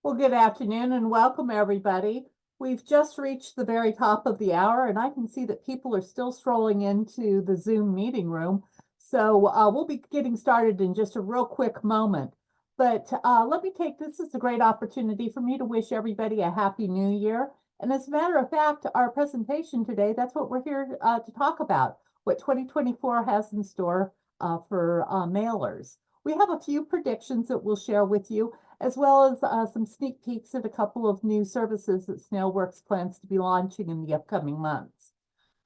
Well, good afternoon and welcome everybody. We've just reached the very top of the hour and I can see that people are still strolling into the Zoom meeting room. So we'll be getting started in just a real quick moment. But let me take this as a great opportunity for me to wish everybody a happy new year. And as a matter of fact, our presentation today, that's what we're here to talk about, what 2024 has in store for mailers. We have a few predictions that we'll share with you, as well as some sneak peeks at a couple of new services that SnailWorks plans to be launching in the upcoming months.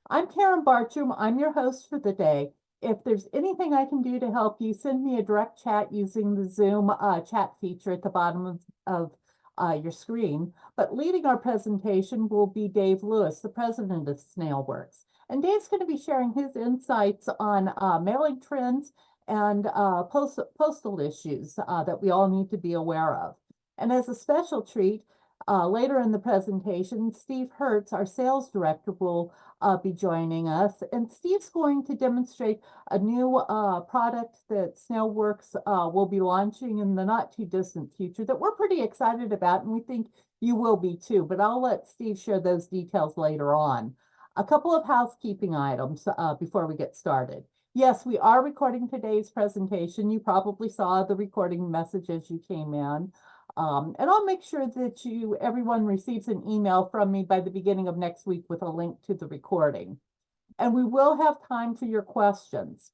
I'm Karen Bartram. I'm your host for the day. If there's anything I can do to help you, send me a direct chat using the Zoom chat feature at the bottom of your screen. But leading our presentation will be Dave Lewis, the president of SnailWorks. And Dave's going to be sharing his insights on mailing trends and postal issues that we all need to be aware of. And as a special treat, later in the presentation, Steve Hertz, our sales director, will be joining us. And Steve's going to demonstrate a new product that SnailWorks will be launching in the not too distant future that we're pretty excited about, and we think you will be too. But I'll let Steve share those details later on. A couple of housekeeping items before we get started. Yes, we are recording today's presentation. You probably saw the recording message as you came in. And I'll make sure that everyone receives an email from me by the beginning of next week with a link to the recording. And we will have time for your questions.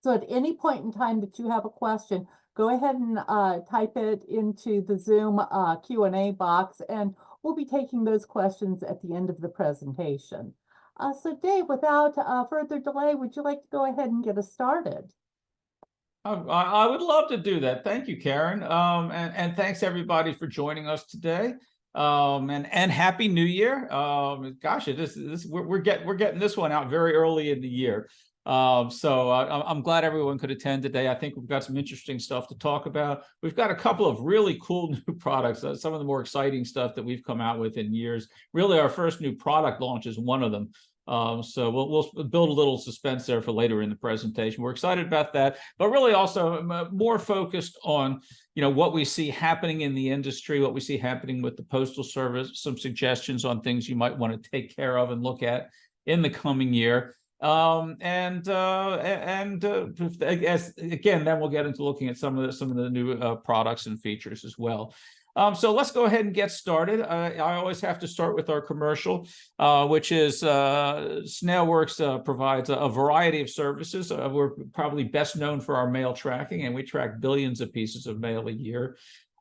So at any point in time that you have a question, go ahead and type it into the Zoom Q&A box, and we'll be taking those questions at the end of the presentation. So Dave, without further delay, would you like to go ahead and get us started? I would love to do that. Thank you, Karen. And thanks everybody for joining us today. And Happy New Year. Gosh, we're getting this one out very early in the year. So I'm glad everyone could attend today. I think we've got some interesting stuff to talk about. We've got a couple of really cool new products, some of the more exciting stuff that we've come out with in years. Really, our first new product launch is one of them. So we'll build a little suspense there for later in the presentation. We're excited about that, but really also more focused on, what we see happening in the industry, what we see happening with the Postal Service, some suggestions on things you might want to take care of and look at in the coming year. Again, then we'll get into looking at some of the new products and features as well. So let's go ahead and get started. I always have to start with our commercial, which is SnailWorks provides a variety of services. We're probably best known for our mail tracking, and we track billions of pieces of mail a year.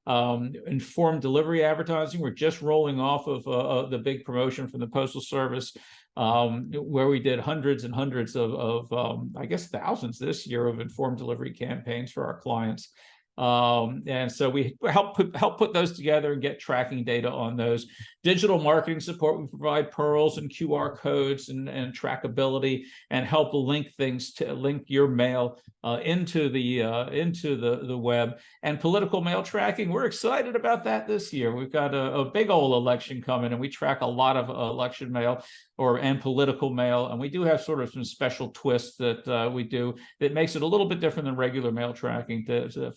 Informed delivery advertising, we're just rolling off of the big promotion from the Postal Service, where we did hundreds and hundreds of I guess thousands this year of informed delivery campaigns for our clients. And so we help put those together and get tracking data on those. Digital marketing support, we provide pearls and QR codes and trackability, and help link your mail into the web. And political mail tracking, we're excited about that this year. We've got a big old election coming, and we track a lot of election mail and political mail, and we do have sort of some special twists that we do that makes it a little bit different than regular mail tracking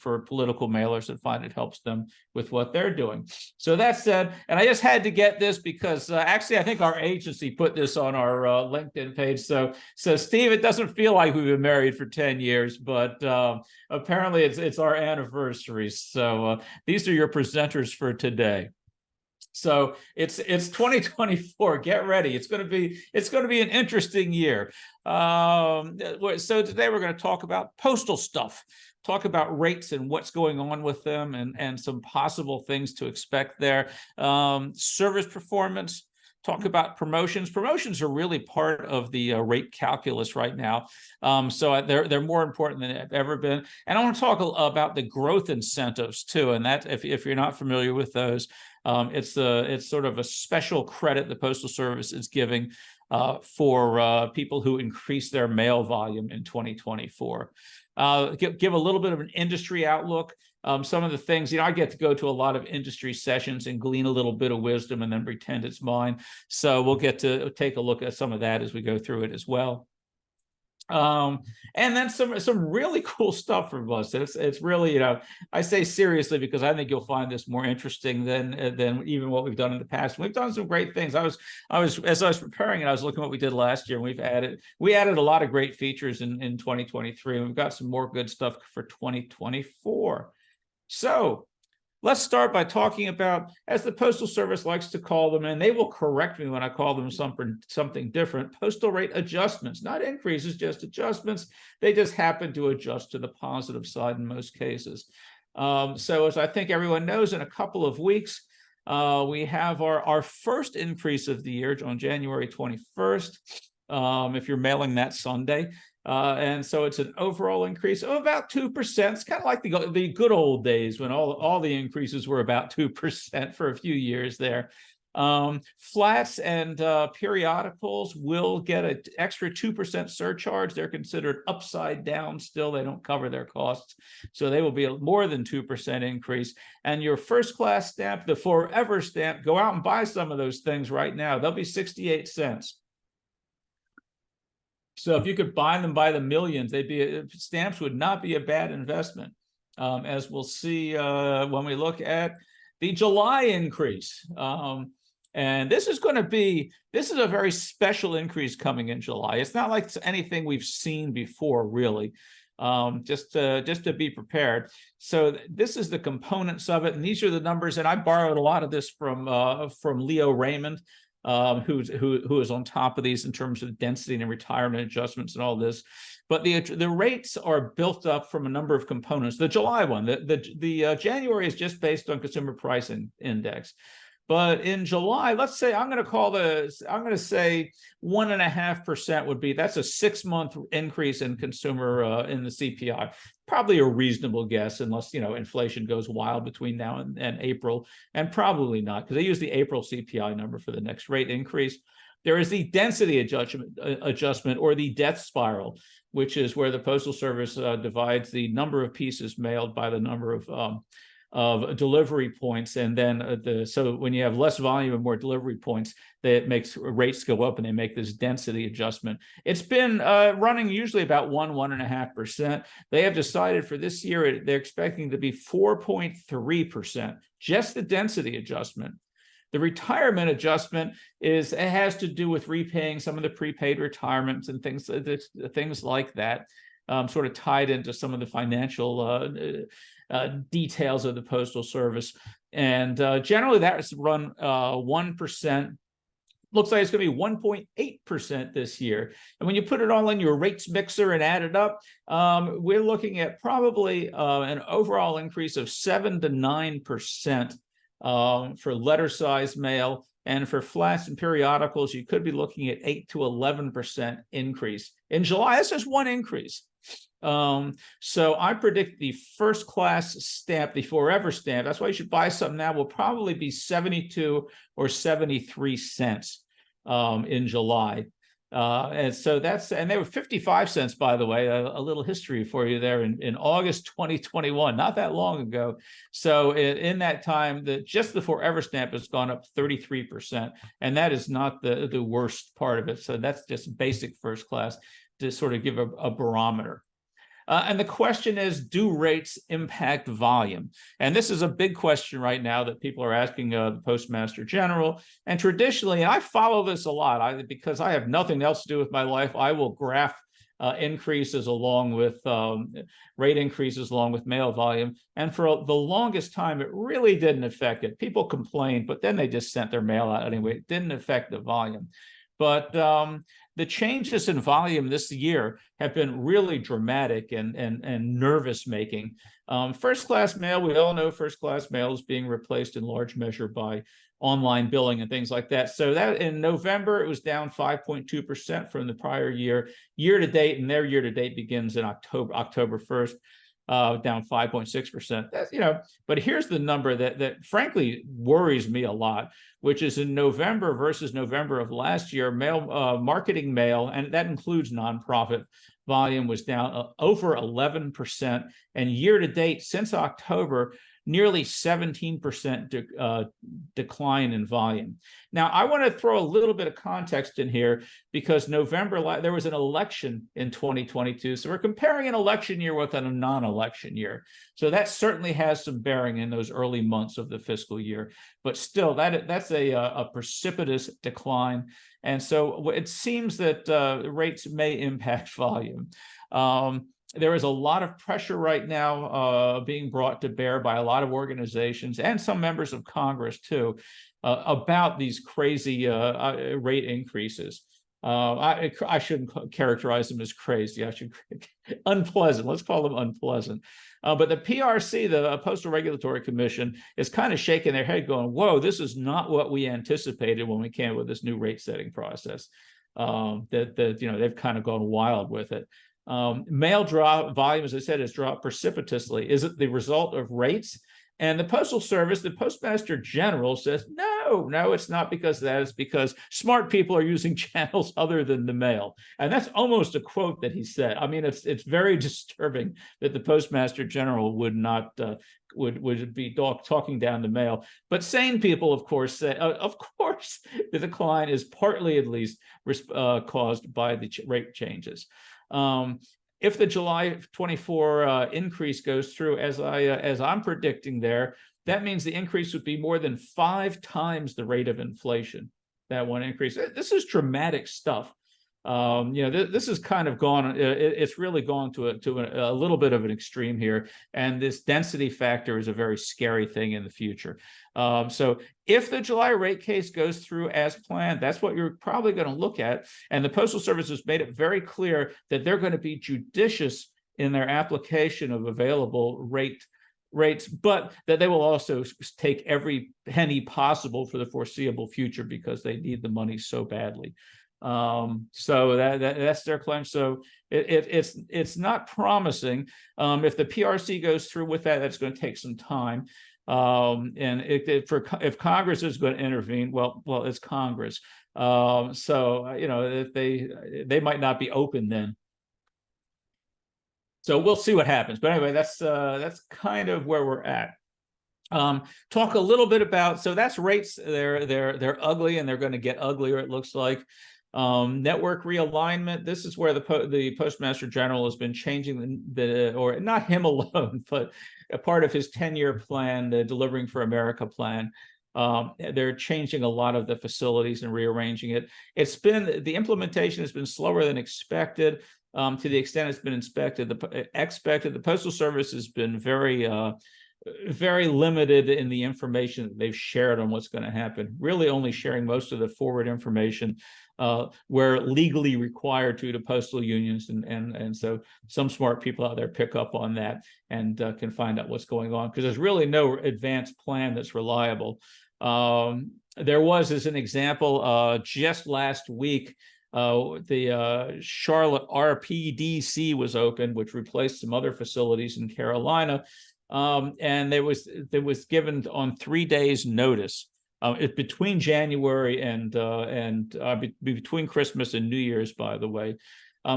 for political mailers that find it helps them with what they're doing. So that said, and I just had to get this because actually I think our agency put this on our LinkedIn page. So Steve, it doesn't feel like we've been married for 10 years, but apparently it's our anniversary. So these are your presenters for today. So it's 2024. Get ready. It's going to be an interesting year. So today we're going to talk about postal stuff, talk about rates and what's going on with them, and some possible things to expect there. Service performance. Talk about promotions. Promotions are really part of the rate calculus right now. So they're more important than they've ever been. And I want to talk about the growth incentives too. And that, if you're not familiar with those, it's sort of a special credit the Postal Service is giving for people who increase their mail volume in 2024. Give a little bit of an industry outlook. Some of the things, I get to go to a lot of industry sessions and glean a little bit of wisdom and then pretend it's mine. So we'll get to take a look at some of that as we go through it as well. And then some really cool stuff from us. It's really, you know, I say seriously because I think you'll find this more interesting than even what we've done in the past. We've done some great things. I was as I was preparing it, I was looking at what we did last year, and we added a lot of great features in 2023, and we've got some more good stuff for 2024. So let's start by talking about, as the Postal Service likes to call them, and they will correct me when I call them something different, postal rate adjustments, not increases, just adjustments. They just happen to adjust to the positive side in most cases. So as I think everyone knows, in a couple of weeks, we have our first increase of the year on January 21st, if you're mailing that Sunday. And so it's an overall increase of about 2%. It's kind of like the good old days when all the increases were about 2% for a few years there. Flats and periodicals will get an extra 2% surcharge. They're considered upside down still. They don't cover their costs. So they will be a more than 2% increase. And your first class stamp, the Forever stamp, go out and buy some of those things right now. They'll be 68 cents. So if you could buy them by the millions, stamps would not be a bad investment. As we'll see when we look at the July increase. And this is a very special increase coming in July. It's not like anything we've seen before, really. Just to be prepared. So this is the components of it, and these are the numbers. And I borrowed a lot of this from Leo Raymond, who is on top of these in terms of density and retirement adjustments and all this. But the rates are built up from a number of components. The July one, the January is just based on consumer price index. But in July, let's say I'm going to say 1.5% would be, that's a 6-month increase in consumer in the CPI. Probably a reasonable guess, unless, you know, inflation goes wild between now and April, and probably not, because they use the April CPI number for the next rate increase. There is the density adjustment or the death spiral, which is where the Postal Service divides the number of pieces mailed by the number of delivery points, and then so when you have less volume and more delivery points, that makes rates go up, and they make this density adjustment. It's been running usually about 1.5%. They have decided for this year they're expecting to be 4.3%, just the density adjustment. The retirement adjustment has to do with repaying some of the prepaid retirements and things like that, sort of tied into some of the financial details of the Postal Service. And generally that's run 1%. Looks like it's going to be 1.8% this year. And when you put it all in your rates mixer and add it up, we're looking at probably an overall increase of 7 to 9% for letter size mail. And for flats and periodicals, you could be looking at 8 to 11% increase. In July, that's just one increase. So I predict the first class stamp, the Forever stamp, that's why you should buy something now, will probably be 72 or 73 cents in July. And so they were 55 cents, by the way, a little history for you there in August 2021, not that long ago. So in that time, just the Forever stamp has gone up 33%, and that is not the worst part of it. So that's just basic first class to sort of give a barometer. And the question is, do rates impact volume? And this is a big question right now that people are asking the Postmaster General. And traditionally, and I follow this a lot, because I have nothing else to do with my life, I will graph increases along with rate increases along with mail volume. And for the longest time, it really didn't affect it. People complained, but then they just sent their mail out anyway. It didn't affect the volume. But the changes in volume this year have been really dramatic and nervous making. First class mail, we all know first class mail is being replaced in large measure by online billing and things like that. So that in November, it was down 5.2% from the prior year. Year to date, and their year to date begins in October 1st. Down 5.6%. That's, you know, but here's the number that frankly worries me a lot, which is in November versus November of last year, marketing mail, and that includes nonprofit volume, was down over 11%. And year to date, since October, nearly 17% decline in volume. Now, I want to throw a little bit of context in here because there was an election in 2022. So we're comparing an election year with a non-election year. So that certainly has some bearing in those early months of the fiscal year. But still, that's a precipitous decline. And so it seems that rates may impact volume. There is a lot of pressure right now being brought to bear by a lot of organizations and some members of Congress too about these crazy rate increases. I shouldn't characterize them as crazy. I should unpleasant. Let's call them unpleasant. But the PRC, the Postal Regulatory Commission, is kind of shaking their head, going, "Whoa, this is not what we anticipated when we came with this new rate setting process." They've kind of gone wild with it. Mail drop volume, as I said, has dropped precipitously. Is it the result of rates? And the Postal Service, the Postmaster General, says, no, it's not because of that. It's because smart people are using channels other than the mail. And that's almost a quote that he said. I mean, it's very disturbing that the Postmaster General would not would be talking down the mail. But sane people, of course, say, of course, the decline is partly, at least, caused by the rate changes. If the July 24 increase goes through as I'm predicting there, that means the increase would be more than 5 times the rate of inflation. That one increase. This is dramatic stuff. This has kind of gone. It's really gone to a little bit of an extreme here, and this density factor is a very scary thing in the future. So if the July rate case goes through as planned, that's what you're probably going to look at. And the Postal Service has made it very clear that they're going to be judicious in their application of available rates, but that they will also take every penny possible for the foreseeable future because they need the money so badly. So that's their claim. So it's not promising. If the PRC goes through with that, that's going to take some time. And if Congress is going to intervene, well, it's Congress. If they might not be open then. So we'll see what happens. But anyway, that's kind of where we're at. Talk a little bit about, so that's rates. They're ugly, and they're going to get uglier, it looks like. Network realignment. This is where the Postmaster General has been changing or not him alone, but a part of his 10-year plan, the Delivering for America plan. They're changing a lot of the facilities and rearranging it. The implementation has been slower than expected. To the extent it's been expected. The Postal Service has been very limited in the information that they've shared on what's going to happen, really only sharing most of the forward information where legally required to postal unions. And so some smart people out there pick up on that and can find out what's going on, because there's really no advanced plan that's reliable. There was, as an example, just last week, the Charlotte RPDC was opened, which replaced some other facilities in Carolina. And it was given on 3 days notice. Between January and between Christmas and New Year's, by the way.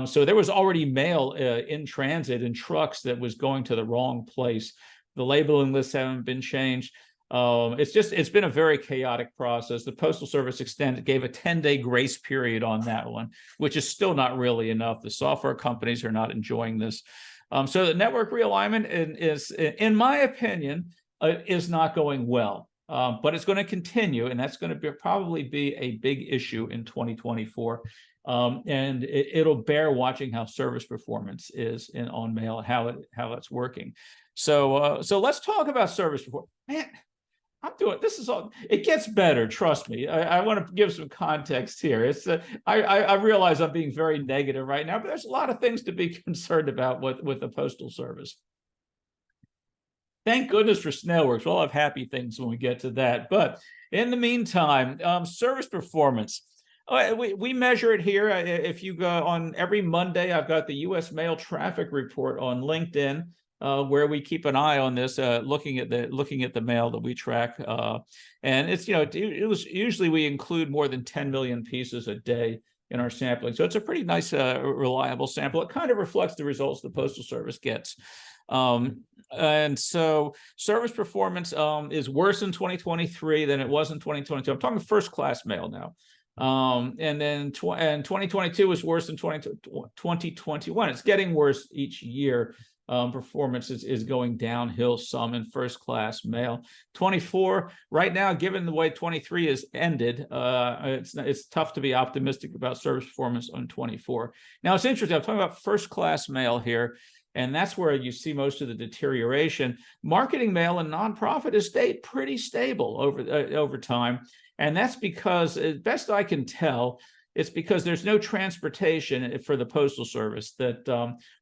So there was already mail in transit in trucks that was going to the wrong place. The labeling lists haven't been changed. It's been a very chaotic process. The Postal Service gave a 10-day grace period on that one, which is still not really enough. The software companies are not enjoying this. So the network realignment is, in my opinion, is not going well. But it's going to continue, and that's going to probably be a big issue in 2024. And it'll bear watching how service performance is on mail, how it's working. So let's talk about service performance. Man, I'm doing this is all. It gets better, trust me. I want to give some context here. It's I realize I'm being very negative right now, but there's a lot of things to be concerned about with the Postal Service. Thank goodness for SnailWorks. We'll have happy things when we get to that. But in the meantime, service performance. We measure it here. If you go on every Monday, I've got the U.S. Mail traffic report on LinkedIn, where we keep an eye on this, looking at the mail that we track. And it's usually we include more than 10 million pieces a day in our sampling. So it's a pretty nice, reliable sample. It kind of reflects the results the Postal Service gets. And so service performance is worse in 2023 than it was in 2022. I'm talking first class mail now. And then 2022 was worse than 2021. It's getting worse each year. Performance is going downhill some in first class mail. 24 right now, given the way 23 is ended, it's tough to be optimistic about service performance on 24. Now it's interesting. I'm talking about first class mail here, and that's where you see most of the deterioration. Marketing mail and nonprofit has stayed pretty stable over time, and that's because, as best I can tell, it's because there's no transportation for the Postal Service, that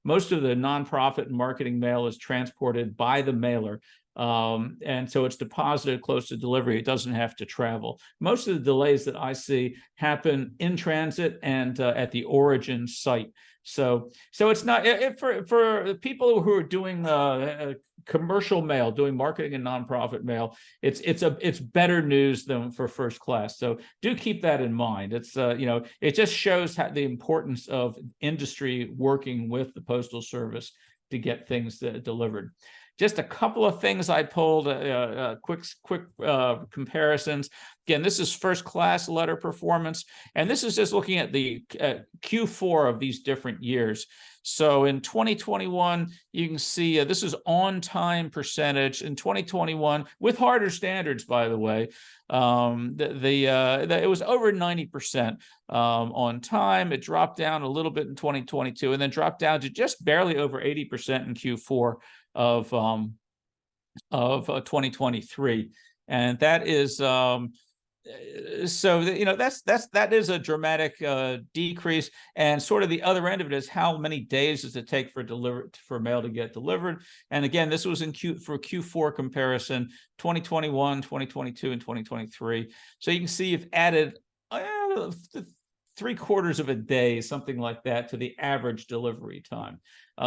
most of the nonprofit and marketing mail is transported by the mailer. And so it's deposited close to delivery. It doesn't have to travel. Most of the delays that I see happen in transit and at the origin site. So it's not for people who are doing commercial mail, doing marketing and nonprofit mail. It's better news than for first class. So do keep that in mind. It's it just shows the importance of industry working with the Postal Service to get things delivered. Just a couple of things I pulled, quick comparisons. Again, this is first class letter performance, and this is just looking at the Q4 of these different years. So in 2021, you can see this is on-time percentage in 2021 with harder standards, by the way. It was over 90% on time. It dropped down a little bit in 2022, and then dropped down to just barely over 80% in Q4 of 2023, and that is that is a dramatic decrease. And sort of the other end of it is, how many days does it take for mail to get delivered? And again, this was for Q4 comparison, 2021, 2022, and 2023. So you can see you've added 3/4 of a day, something like that, to the average delivery time.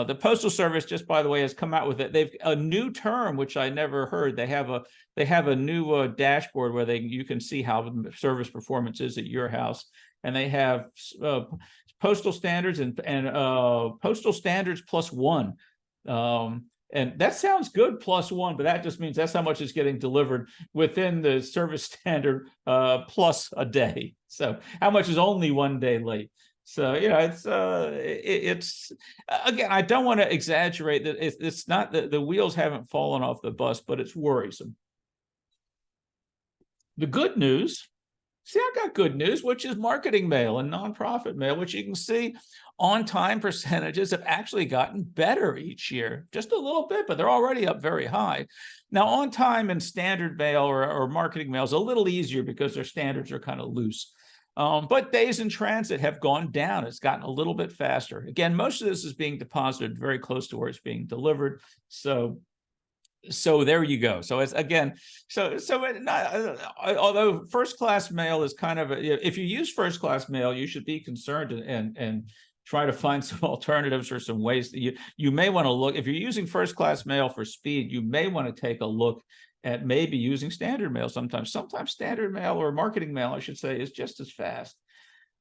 The Postal Service, just by the way, has come out with it. They've a new term, which I never heard. They have a new dashboard where you can see how the service performance is at your house, and they have postal standards and postal standards +1. And that sounds good, +1, but that just means that's how much is getting delivered within the service standard plus a day. So how much is only 1 day late? So it's again, I don't want to exaggerate that. It's not that the wheels haven't fallen off the bus, but it's worrisome. The good news. See, I got good news, which is marketing mail and nonprofit mail, which you can see on-time percentages have actually gotten better each year, just a little bit, but they're already up very high. Now, on-time and standard mail or marketing mail is a little easier because their standards are kind of loose. But days in transit have gone down. It's gotten a little bit faster. Again, most of this is being deposited very close to where it's being delivered. So there you go. So it's again, although first class mail is kind of if you use first class mail, you should be concerned and try to find some alternatives or some ways that you may want to look. If you're using first class mail for speed, you may want to take a look at maybe using standard mail. Sometimes standard mail, or marketing mail, I should say, is just as fast.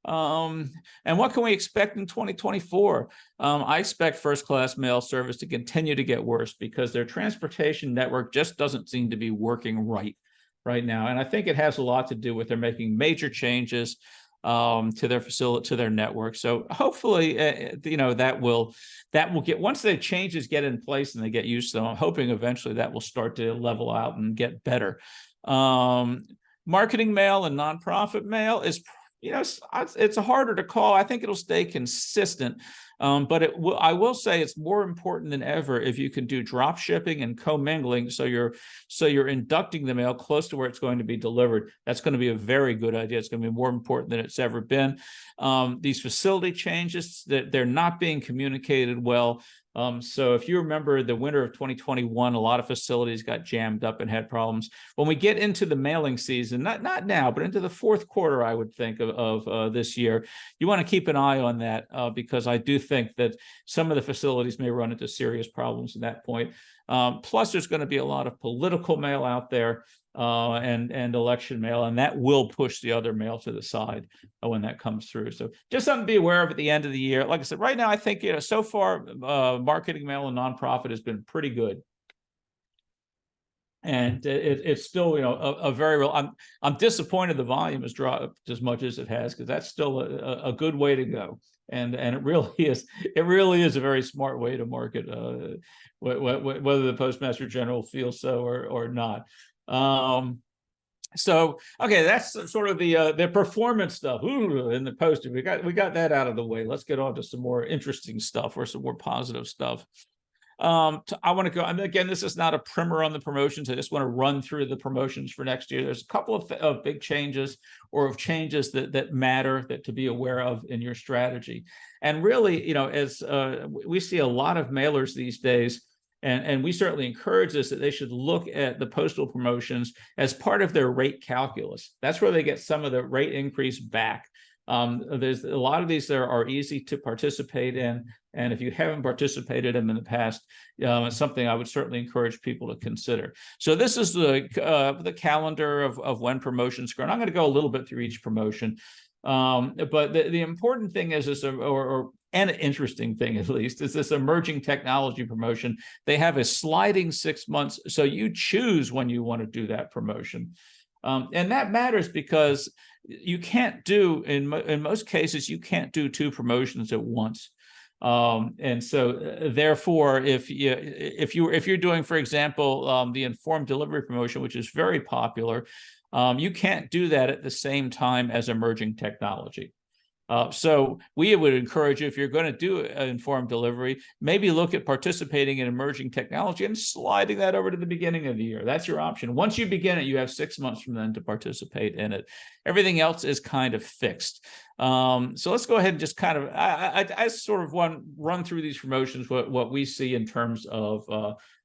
And what can we expect in 2024? I expect first class mail service to continue to get worse because their transportation network just doesn't seem to be working right now. And I think it has a lot to do with they're making major changes to their facility, to their network. So hopefully, that will get, once the changes get in place and they get used to them, I'm hoping eventually that will start to level out and get better. Marketing mail and nonprofit mail is, it's harder to call. I think it'll stay consistent, but I will say it's more important than ever if you can do drop shipping and commingling. So you're inducting the mail close to where it's going to be delivered. That's going to be a very good idea. It's going to be more important than it's ever been. These facility changes, that they're not being communicated well. So if you remember the winter of 2021, a lot of facilities got jammed up and had problems. When we get into the mailing season, not now, but into the fourth quarter, I would think of this year, you want to keep an eye on that because I do think that some of the facilities may run into serious problems at that point. Plus, there's going to be a lot of political mail out there and election mail, and that will push the other mail to the side when that comes through. So just something to be aware of at the end of the year. Like I said, right now, I think so far, marketing mail and nonprofit has been pretty good. And it's still, a very real. I'm disappointed the volume has dropped as much as it has, because that's still a good way to go. And it really is. It really is a very smart way to market, whether the Postmaster General feels so or not. So okay, that's sort of the performance stuff. Ooh, in the poster, we got that out of the way. Let's get on to some more interesting stuff, or some more positive stuff. I want to go, and again, this is not a primer on the promotions. I just want to run through the promotions for next year. There's a couple of big changes, or of changes that matter, that to be aware of in your strategy. And really, as we see a lot of mailers these days, and we certainly encourage this, that they should look at the postal promotions as part of their rate calculus. That's where they get some of the rate increase back. There's a lot of these that are easy to participate in, and if you haven't participated in them in the past, it's something I would certainly encourage people to consider. So this is the calendar of when promotions go, and I'm going to go a little bit through each promotion. But the important thing is this, or an interesting thing at least, is this emerging technology promotion. They have a sliding 6 months, so you choose when you want to do that promotion. And that matters because you can't do, in most cases, you can't do 2 promotions at once. And so therefore, if you're doing, for example, the informed delivery promotion, which is very popular, you can't do that at the same time as emerging technology. So we would encourage you, if you're going to do informed delivery, maybe look at participating in emerging technology and sliding that over to the beginning of the year. That's your option. Once you begin it, you have 6 months from then to participate in it. Everything else is kind of fixed. So let's go ahead and just kind of, I sort of run through these promotions, what we see in terms of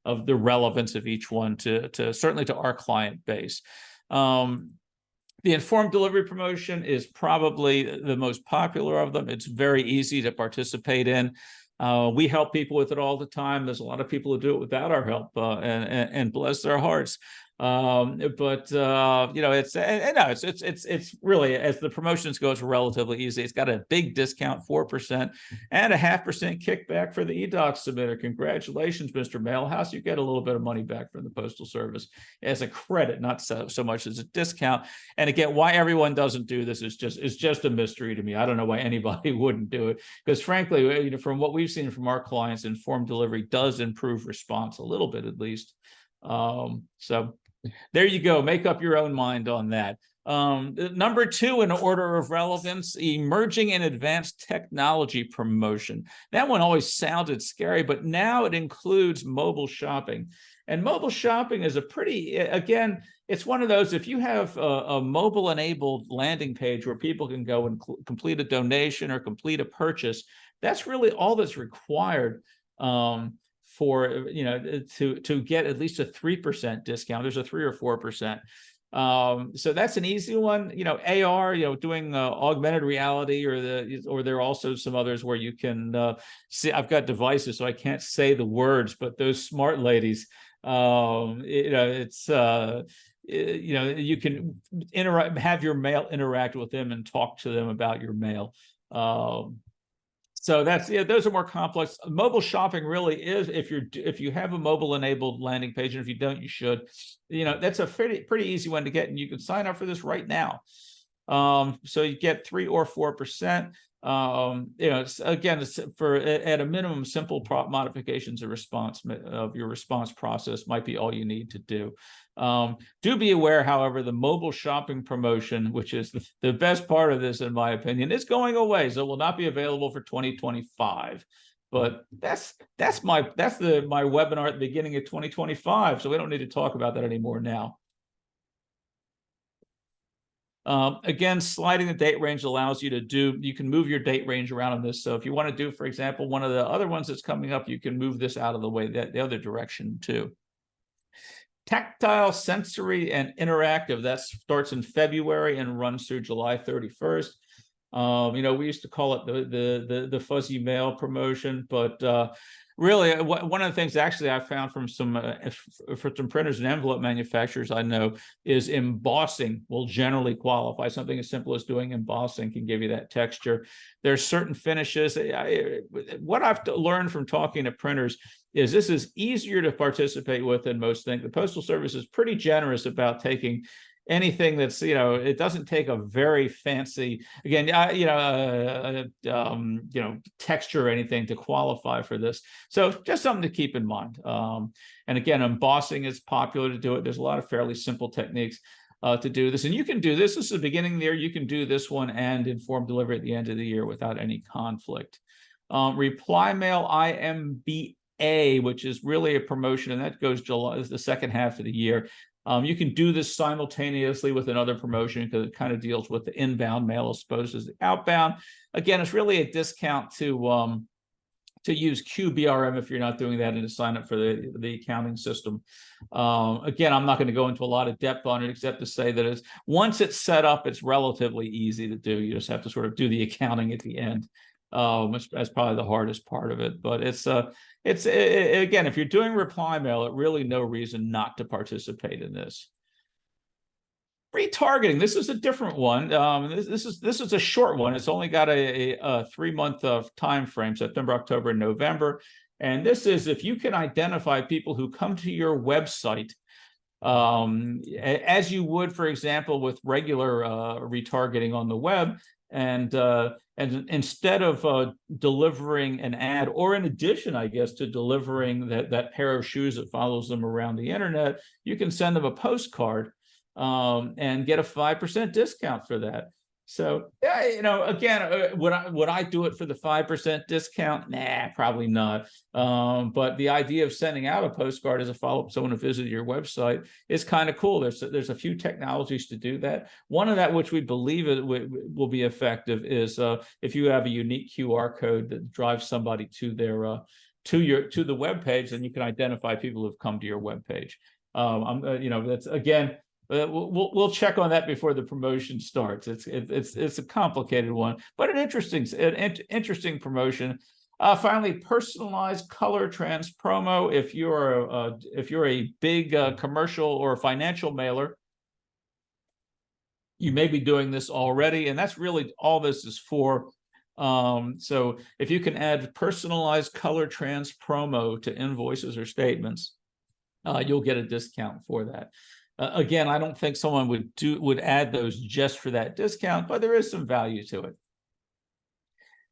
the relevance of each one to certainly to our client base. The informed delivery promotion is probably the most popular of them. It's very easy to participate in. We help people with it all the time. There's a lot of people who do it without our help, and bless their hearts. It's really, as the promotions go, it's relatively easy. It's got a big discount, 4%, and a 0.5% kickback for the e-doc submitter. Congratulations, Mr. Mailhouse. You get a little bit of money back from the Postal Service as a credit, not so much as a discount. And again, why everyone doesn't do this is just a mystery to me. I don't know why anybody wouldn't do it, because frankly, from what we've seen from our clients, informed delivery does improve response a little bit, at least. So there you go. Make up your own mind on that. Number 2 in order of relevance, emerging and advanced technology promotion. That one always sounded scary, but now it includes mobile shopping. And mobile shopping is a pretty, again, it's one of those, if you have a mobile enabled landing page where people can go and complete a donation or complete a purchase, that's really all that's required for to get at least a 3% discount. There's a 3 or 4%. So that's an easy one. AR, doing augmented reality, or there are also some others where you can see. I've got devices, so I can't say the words, but those smart ladies, it's you can have your mail interact with them and talk to them about your mail. So that's, those are more complex. Mobile shopping really is, if you have a mobile enabled landing page, and if you don't, you should. That's a pretty easy one to get, and you can sign up for this right now. So you get 3 or 4%. It's for at a minimum, simple modifications of your response process might be all you need to do. Do be aware, however, the mobile shopping promotion, which is the best part of this, in my opinion, is going away, so it will not be available for 2025. But that's my webinar at the beginning of 2025, so we don't need to talk about that anymore now. Again, sliding the date range allows you you can move your date range around on this. So if you want to do, for example, one of the other ones that's coming up, you can move this out of the way, the other direction too. Tactile, sensory, and interactive, that starts in February and runs through July 31st. We used to call it the fuzzy mail promotion, but really, one of the things actually I found from for some printers and envelope manufacturers I know is embossing will generally qualify. Something as simple as doing embossing can give you that texture. There's certain finishes. What I've learned from talking to printers is this is easier to participate with than most think. The Postal Service is pretty generous about taking anything that's, it doesn't take a very fancy, again, texture or anything to qualify for this. So just something to keep in mind. And again, embossing is popular to do it. There's a lot of fairly simple techniques to do this. And you can do this. This is the beginning of the year. You can do this one and informed delivery at the end of the year without any conflict. Reply Mail IMBA, which is really a promotion, and that goes July, is the second half of the year. You can do this simultaneously with another promotion because it kind of deals with the inbound mail as opposed to the outbound. Again, it's really a discount to use QBRM if you're not doing that and to sign up for the accounting system. Again, I'm not going to go into a lot of depth on it except to say that once it's set up, it's relatively easy to do. You just have to sort of do the accounting at the end. That's probably the hardest part of it, but again, if you're doing reply mail, it really no reason not to participate in this. Retargeting, this is a different one. This is a short one. It's only got a 3-month time frame, September, October, and November. And this is if you can identify people who come to your website as you would, for example, with regular retargeting on the web. And instead of delivering an ad, or in addition, I guess, to delivering that pair of shoes that follows them around the internet, you can send them a postcard and get a 5% discount for that. So yeah, again, would I do it for the 5% discount? Nah, probably not. But the idea of sending out a postcard as a follow-up to someone who visited your website is kind of cool. There's a few technologies to do that. One of that, which we believe will be effective, is if you have a unique QR code that drives somebody to their to the web page, then you can identify people who've come to your web page. That's again. We'll check on that before the promotion starts. It's a complicated one, but an interesting promotion. Finally, personalized color trans promo. If you're a big commercial or financial mailer, you may be doing this already, and that's really all this is for. So if you can add personalized color trans promo to invoices or statements, you'll get a discount for that. Again, I don't think someone would add those just for that discount, but there is some value to it.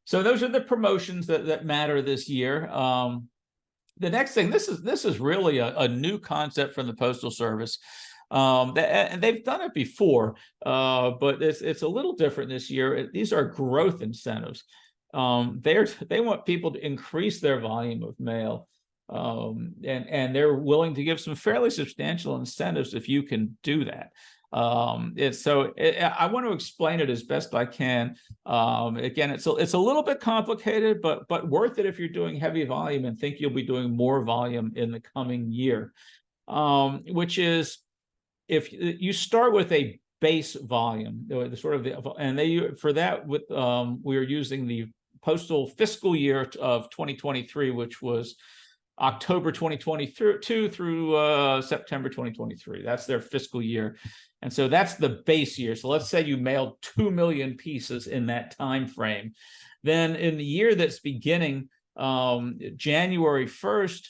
So those are the promotions that matter this year. The next thing, this is really a new concept from the Postal Service. And they've done it before, but it's a little different this year. These are growth incentives. They want people to increase their volume of mail. And they're willing to give some fairly substantial incentives if you can do that. I want to explain it as best I can. Again, it's a little bit complicated, but worth it if you're doing heavy volume and think you'll be doing more volume in the coming year. Which is if you start with a base volume, for that we are using the postal fiscal year of 2023, which was October 2022 through September 2023. That's their fiscal year. And so that's the base year. So let's say you mailed 2 million pieces in that time frame. Then in the year that's beginning January 1st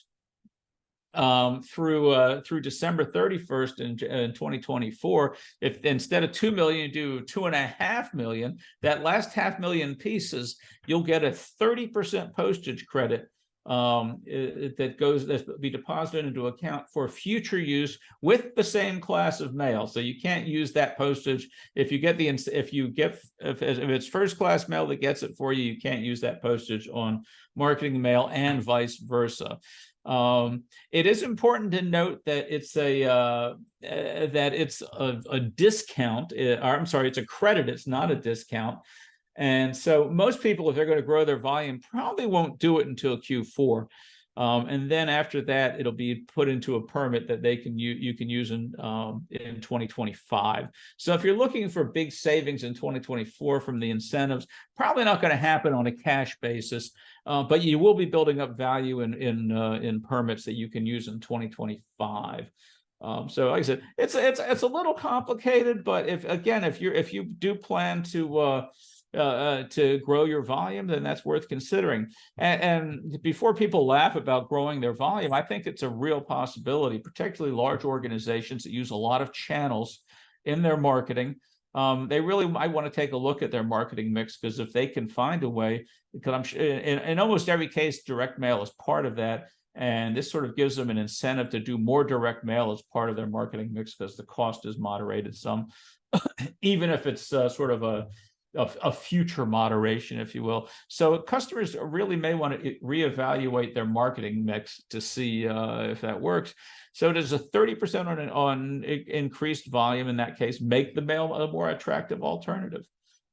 through December 31st in 2024, if instead of 2 million, you do 2.5 million, that last 500,000 pieces, you'll get a 30% postage credit that's be deposited into account for future use with the same class of mail. So you can't use that postage if it's first class mail that gets it for you. You can't use that postage on marketing mail and vice versa. It is important to note that it's a discount. I'm sorry, it's a credit. It's not a discount. And so most people, if they're going to grow their volume, probably won't do it until Q4. And then after that, it'll be put into a permit that you can use in 2025. So if you're looking for big savings in 2024 from the incentives, probably not going to happen on a cash basis, but you will be building up value in permits that you can use in 2025. So like I said, it's a little complicated, but if you do plan to grow your volume, then that's worth considering. And before people laugh about growing their volume, I think it's a real possibility, particularly large organizations that use a lot of channels in their marketing. They really might want to take a look at their marketing mix, because if they can find a way, because I'm sure in almost every case, direct mail is part of that. And this sort of gives them an incentive to do more direct mail as part of their marketing mix, because the cost is moderated some, even if it's sort of a future moderation, if you will. So customers really may want to reevaluate their marketing mix to see if that works. So does a 30% on increased volume in that case make the mail a more attractive alternative?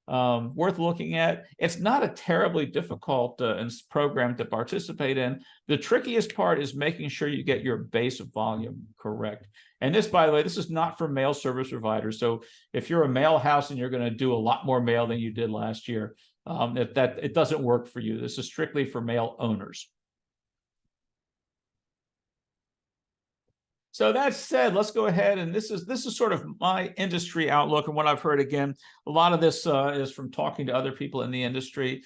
Worth looking at. It's not a terribly difficult program to participate in. The trickiest part is making sure you get your base volume correct. And this, by the way, this is not for mail service providers. So if you're a mail house and you're going to do a lot more mail than you did last year, it doesn't work for you. This is strictly for mail owners. So that said, let's go ahead, and this is sort of my industry outlook and what I've heard. Again, a lot of this is from talking to other people in the industry.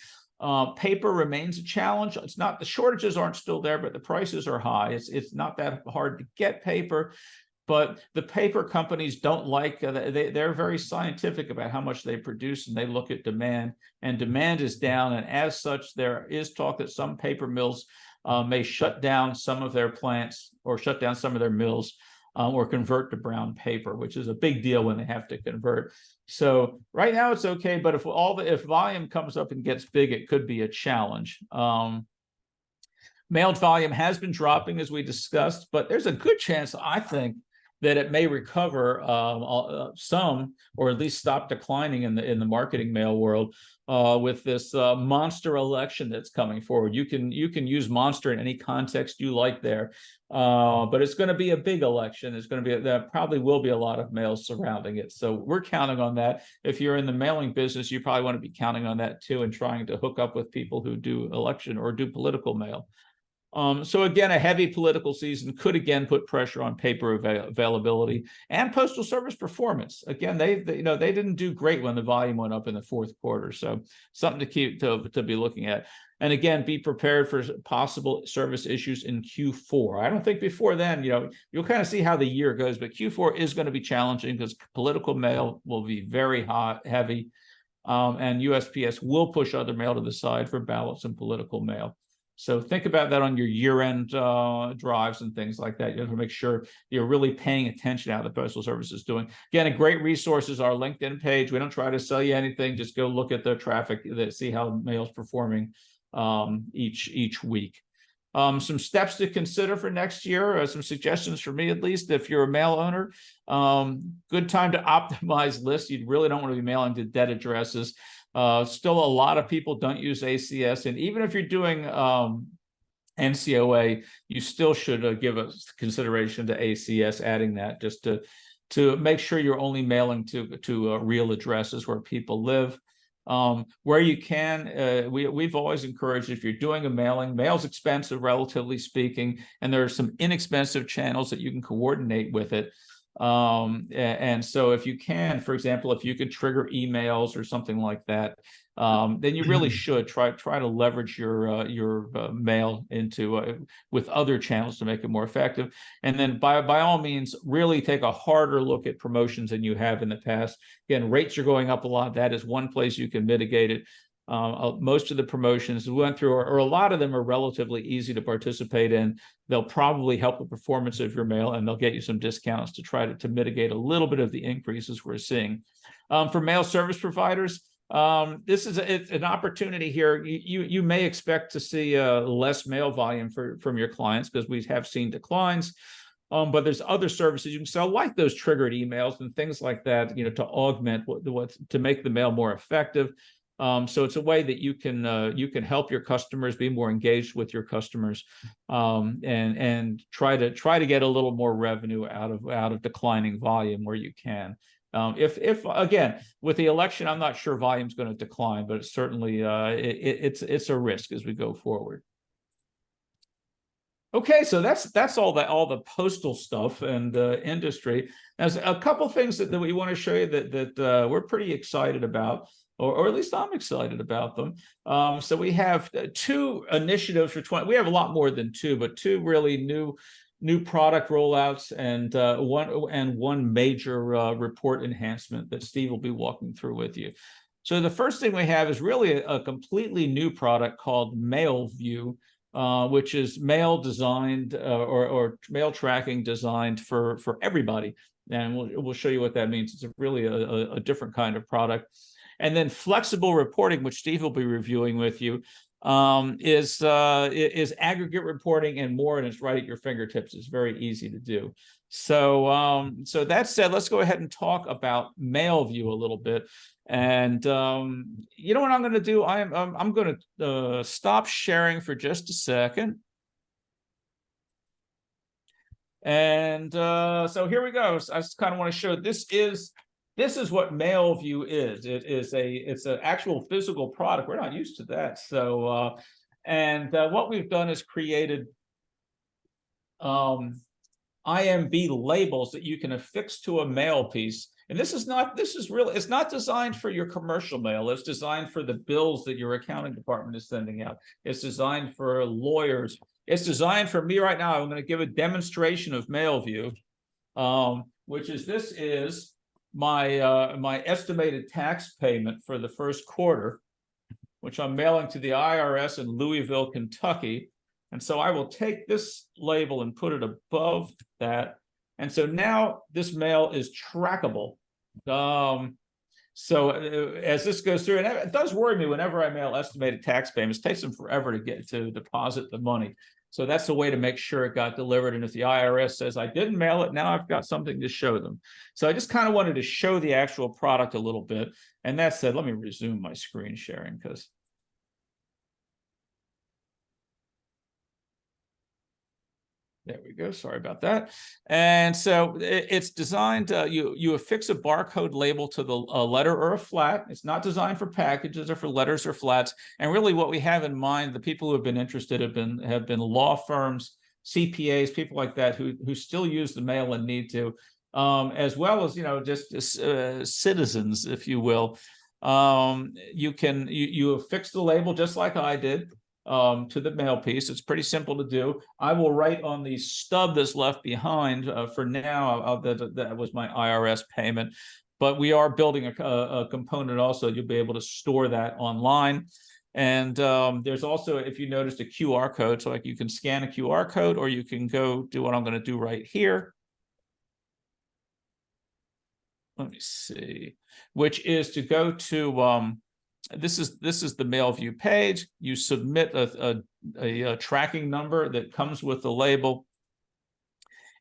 Paper remains a challenge. It's not, the shortages aren't still there, but the prices are high. It's not that hard to get paper, but the paper companies don't like, they're very scientific about how much they produce, and they look at demand, and demand is down. And as such, there is talk that some paper mills may shut down some of their plants, or shut down some of their mills, or convert to brown paper, which is a big deal when they have to convert. So right now it's okay, but if volume comes up and gets big, it could be a challenge. Mailed volume has been dropping, as we discussed, but there's a good chance, I think, that it may recover some, or at least stop declining in the marketing mail world with this monster election that's coming forward. You can use monster in any context you like there, but it's going to be a big election. There probably will be a lot of mail surrounding it. So we're counting on that. If you're in the mailing business, you probably want to be counting on that too, and trying to hook up with people who do election or do political mail. So again, a heavy political season could again put pressure on paper availability and postal service performance. Again, they didn't do great when the volume went up in the fourth quarter. So something to be looking at. And again, be prepared for possible service issues in Q4. I don't think before then, you'll kind of see how the year goes, but Q4 is going to be challenging because political mail will be very heavy, and USPS will push other mail to the side for ballots and political mail. So think about that on your year-end drives and things like that. You have to make sure you're really paying attention to how the Postal Service is doing. Again, a great resource is our LinkedIn page. We don't try to sell you anything. Just go look at the traffic, see how mail's performing each week. Some steps to consider for next year, some suggestions for me at least. If you're a mail owner, good time to optimize lists. You really don't want to be mailing to dead addresses. Still, a lot of people don't use ACS, and even if you're doing NCOA, you still should give a consideration to ACS, adding that just to make sure you're only mailing to real addresses where people live. Where you can, we've always encouraged, if you're doing a mailing, mail's expensive, relatively speaking, and there are some inexpensive channels that you can coordinate with it. And so if you can, for example, if you could trigger emails or something like that, then you really should try to leverage your mail into with other channels to make it more effective. And then by all means, really take a harder look at promotions than you have in the past. Again, rates are going up a lot. That is one place you can mitigate it. Most of the promotions we went through, or a lot of them, are relatively easy to participate in. They'll probably help the performance of your mail, and they'll get you some discounts to try to mitigate a little bit of the increases we're seeing. For mail service providers, this is an opportunity here. You may expect to see less mail volume from your clients, because we have seen declines. But there's other services you can sell, like those triggered emails and things like that, to augment to make the mail more effective. So it's a way that you can help your customers be more engaged with your customers, and try to get a little more revenue out of declining volume where you can. If again, with the election, I'm not sure volume's going to decline, but it's certainly it's a risk as we go forward. Okay, so that's all the postal stuff and industry. There's a couple things that we want to show you that we're pretty excited about, or at least I'm excited about them. So we have two initiatives for 20. We have a lot more than two, but two really new product rollouts, and one major report enhancement that Steve will be walking through with you. So the first thing we have is really a completely new product called MailView, which is mail designed or mail tracking designed for everybody. And we'll show you what that means. It's really a different kind of product. And then flexible reporting, which Steve will be reviewing with you, is aggregate reporting and more, and it's right at your fingertips. It's very easy to do. So so that said, let's go ahead and talk about MailView a little bit. And you know what I'm going to do? I'm going to stop sharing for just a second. And so here we go. So I just kind of want to show this is what MailView is. It's an actual physical product. We're not used to that. So what we've done is created IMB labels that you can affix to a mail piece. And it's not designed for your commercial mail. It's designed for the bills that your accounting department is sending out. It's designed for lawyers. It's designed for me right now. I'm going to give a demonstration of MailView, which is my estimated tax payment for the first quarter, which I'm mailing to the IRS in Louisville, Kentucky. And so I will take this label and put it above that. And so now this mail is trackable. So as this goes through, and it does worry me whenever I mail estimated tax payments, it takes them forever to deposit the money. So that's the way to make sure it got delivered. And if the IRS says I didn't mail it, now I've got something to show them. So I just kind of wanted to show the actual product a little bit. And that said, let me resume my screen sharing because there we go. Sorry about that. And so it's designed, you affix a barcode label to the letter or a flat. It's not designed for packages or for letters or flats. And really what we have in mind, the people who have been interested have been law firms, CPAs, people like that who still use the mail and need to, as well as, just citizens, if you will. You affix the label just like I did. To the mail piece. It's pretty simple to do. I will write on the stub that's left behind for now. That was my IRS payment, but we are building a component also. You'll be able to store that online. And there's also, if you noticed, a QR code. So like you can scan a QR code, or you can go do what I'm going to do right here. Let me see, which is to go to this is the MailView page. You submit a tracking number that comes with the label,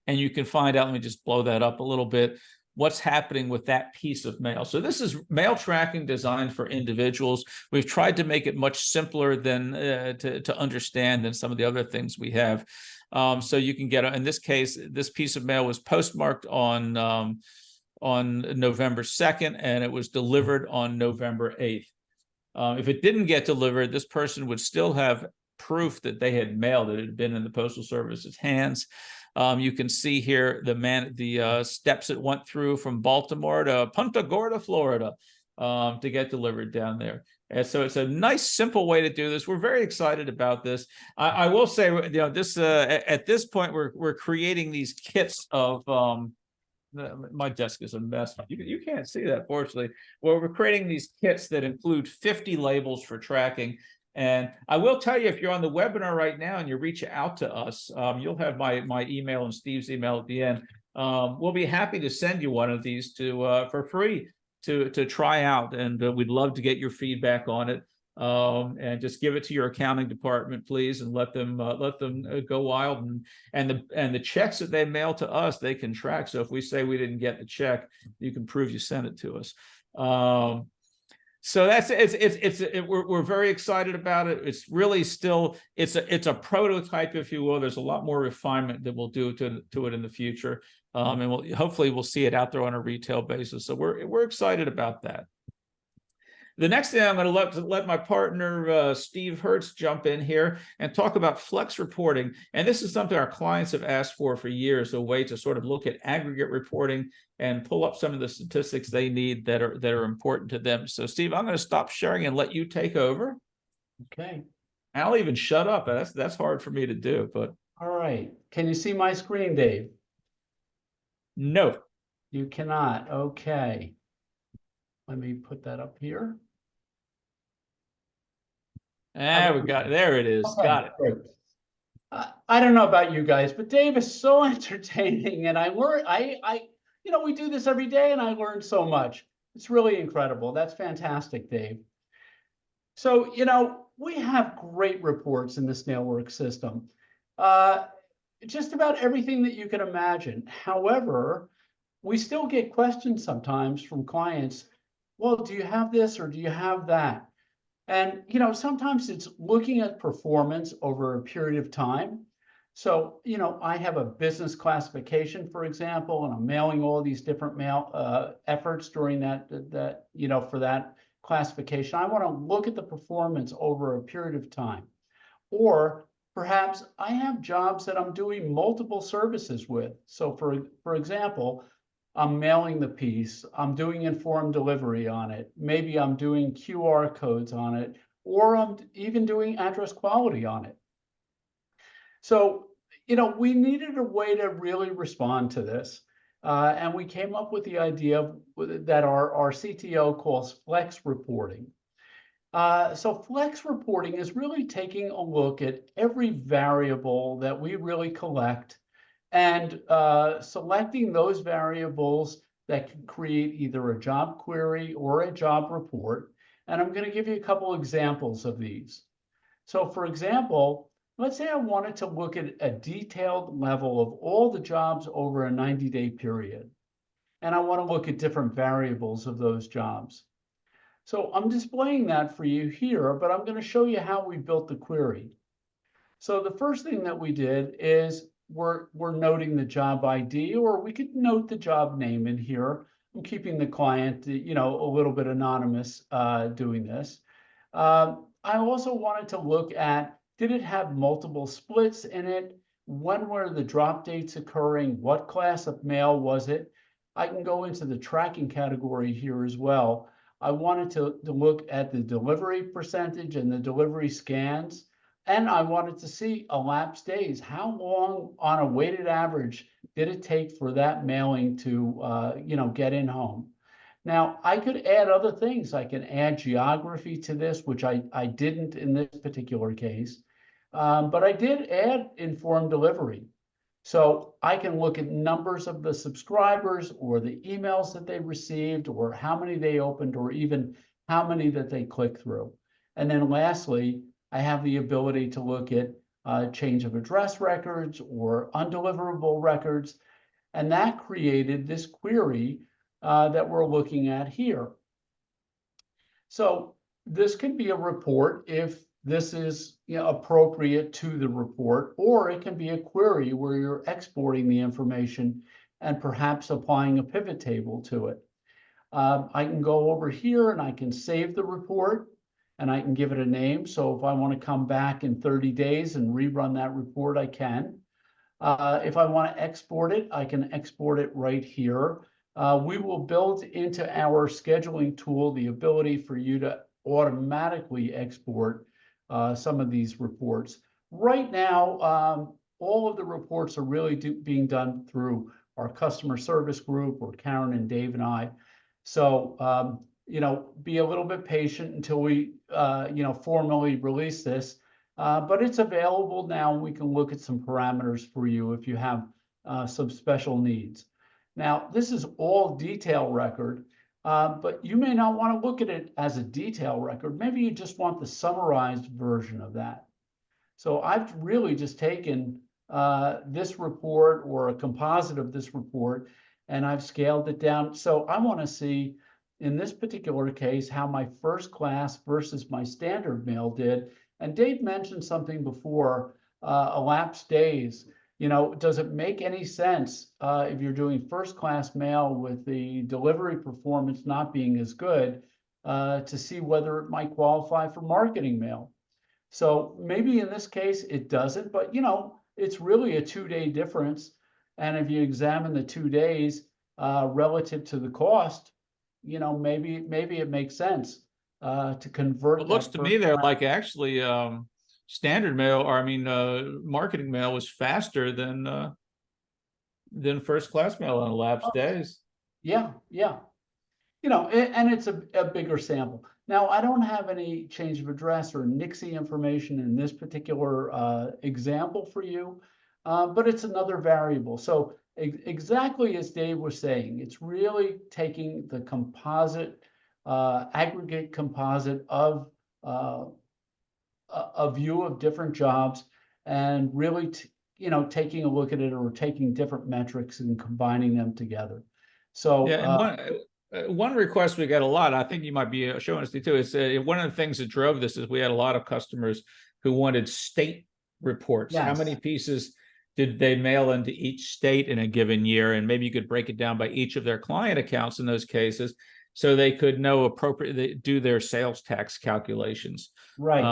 and you can find out, let me just blow that up a little bit, what's happening with that piece of mail. So this is mail tracking designed for individuals. We've tried to make it much simpler than to understand than some of the other things we have. So you can get, in this case, this piece of mail was postmarked on November 2nd, and it was delivered on November 8th. If it didn't get delivered, this person would still have proof that they had mailed it. It had been in the Postal Service's hands. You can see here the steps it went through from Baltimore to Punta Gorda, Florida, to get delivered down there. And so it's a nice, simple way to do this. We're very excited about this. I will say, this at this point we're creating these kits of. My desk is a mess. You can't see that, fortunately. Well, we're creating these kits that include 50 labels for tracking. And I will tell you, if you're on the webinar right now and you reach out to us, you'll have my email and Steve's email at the end. We'll be happy to send you one of these for free to try out. And we'd love to get your feedback on it. And just give it to your accounting department, please, and let them go wild. And the checks that they mail to us, they can track. So if we say we didn't get the check, you can prove you sent it to us. So we're very excited about it. It's really still it's a prototype, if you will. There's a lot more refinement that we'll do to it in the future, and hopefully we'll see it out there on a retail basis. So we're excited about that. The next thing I'm going to let my partner Steve Hertz jump in here and talk about flex reporting. And this is something our clients have asked for years, a way to sort of look at aggregate reporting and pull up some of the statistics they need that are important to them. So Steve, I'm going to stop sharing and let you take over. Okay. I'll even shut up. That's hard for me to do, but. All right. Can you see my screen, Dave? No. You cannot. Okay. Let me put that up here. We got it. There it is. Okay, Got it. great. I don't know about you guys, but Dave is so entertaining, and we do this every day, and I learned so much. It's really incredible. That's fantastic, Dave. So, we have great reports in the SnailWorks system. Just about everything that you can imagine. However, we still get questions sometimes from clients. Well, do you have this or do you have that? And, sometimes it's looking at performance over a period of time. So, I have a business classification, for example, and I'm mailing all these different mail efforts during that, for that classification. I want to look at the performance over a period of time. Or perhaps I have jobs that I'm doing multiple services with. So for example, I'm mailing the piece, I'm doing informed delivery on it, maybe I'm doing QR codes on it, or I'm even doing address quality on it. So, we needed a way to really respond to this. And we came up with the idea that our CTO calls flex reporting. So flex reporting is really taking a look at every variable that we really collect and selecting those variables that can create either a job query or a job report. And I'm going to give you a couple examples of these. So for example, let's say I wanted to look at a detailed level of all the jobs over a 90-day period. And I want to look at different variables of those jobs. So I'm displaying that for you here, but I'm going to show you how we built the query. So the first thing that we did is we're noting the job ID, or we could note the job name in here. I'm keeping the client, a little bit anonymous doing this. I also wanted to look at, did it have multiple splits in it? When were the drop dates occurring? What class of mail was it? I can go into the tracking category here as well. I wanted to look at the delivery percentage and the delivery scans, and I wanted to see elapsed days. How long on a weighted average did it take for that mailing to get in home? Now, I could add other things. I can add geography to this, which I didn't in this particular case, but I did add informed delivery. So I can look at numbers of the subscribers or the emails that they received or how many they opened or even how many that they clicked through. And then lastly, I have the ability to look at change of address records or undeliverable records. And that created this query that we're looking at here. So this can be a report if this is appropriate to the report, or it can be a query where you're exporting the information and perhaps applying a pivot table to it. I can go over here and I can save the report and I can give it a name. So if I want to come back in 30 days and rerun that report, I can. If I want to export it, I can export it right here. We will build into our scheduling tool the ability for you to automatically export some of these reports. Right now, all of the reports are really being done through our customer service group, or Karen and Dave and I. So, be a little bit patient until we, formally release this. But it's available now, and we can look at some parameters for you if you have some special needs. Now, this is all detail record. But you may not want to look at it as a detail record. Maybe you just want the summarized version of that. So I've really just taken this report or a composite of this report, and I've scaled it down. So I want to see in this particular case, how my first class versus my standard mail did. And Dave mentioned something before, elapsed days. You know, does it make any sense if you're doing first class mail with the delivery performance not being as good to see whether it might qualify for marketing mail? So maybe in this case it doesn't, but you know, it's really a 2-day difference. And if you examine the 2 days relative to the cost, you know, maybe it makes sense to convert It looks that to first me they're class. like actually standard mail, or I mean marketing mail was faster than first class mail on elapsed days. Yeah, yeah. You know, and it's a bigger sample. Now, I don't have any change of address or NICSI information in this particular example for you, but it's another variable. So exactly as Dave was saying, it's really taking the composite, aggregate composite of a view of different jobs and really, you know, taking a look at it or taking different metrics and combining them together. So, Yeah, and one request we get a lot, I think you might be showing us too, is one of the things that drove this is we had a lot of customers who wanted state reports. How yes. many pieces did they mail into each state in a given year? And maybe you could break it down by each of their client accounts in those cases, so they could know appropriately do their sales tax calculations. Right.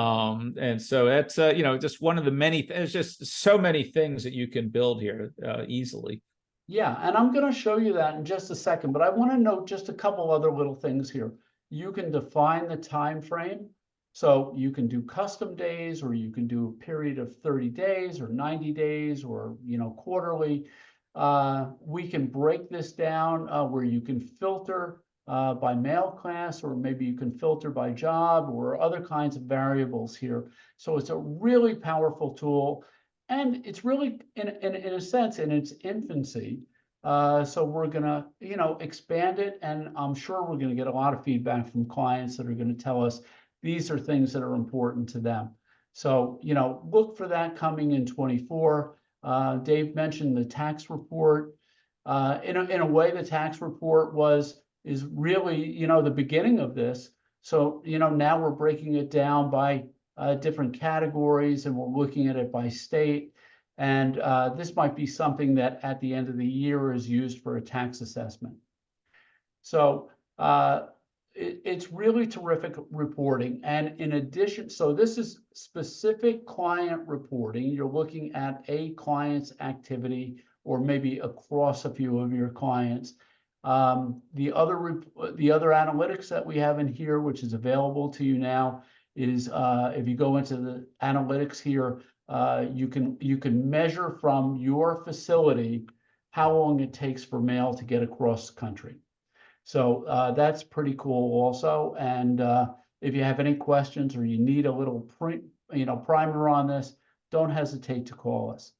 And so that's you know, just one of the many. There's just so many things that you can build here easily. Yeah, and I'm going to show you that in just a second, but I want to note just a couple other little things here. You can define the time frame. So you can do custom days, or you can do a period of 30 days or 90 days or, you know, quarterly. We can break this down where you can filter by mail class, or maybe you can filter by job or other kinds of variables here. So it's a really powerful tool. And it's really, in a sense, in its infancy. So we're gonna, you know, expand it, and I'm sure we're gonna get a lot of feedback from clients that are gonna tell us these are things that are important to them. So, you know, look for that coming in 24. Dave mentioned the tax report. In a way, the tax report is really, you know, the beginning of this. So, you know, now we're breaking it down by different categories, and we're looking at it by state. And this might be something that at the end of the year is used for a tax assessment. So it's really terrific reporting. And in addition, so this is specific client reporting. You're looking at a client's activity, or maybe across a few of your clients. The other analytics that we have in here, which is available to you now, is if you go into the analytics here, you can measure from your facility how long it takes for mail to get across the country. So that's pretty cool also. And if you have any questions or you need a little primer on this, don't hesitate to call us.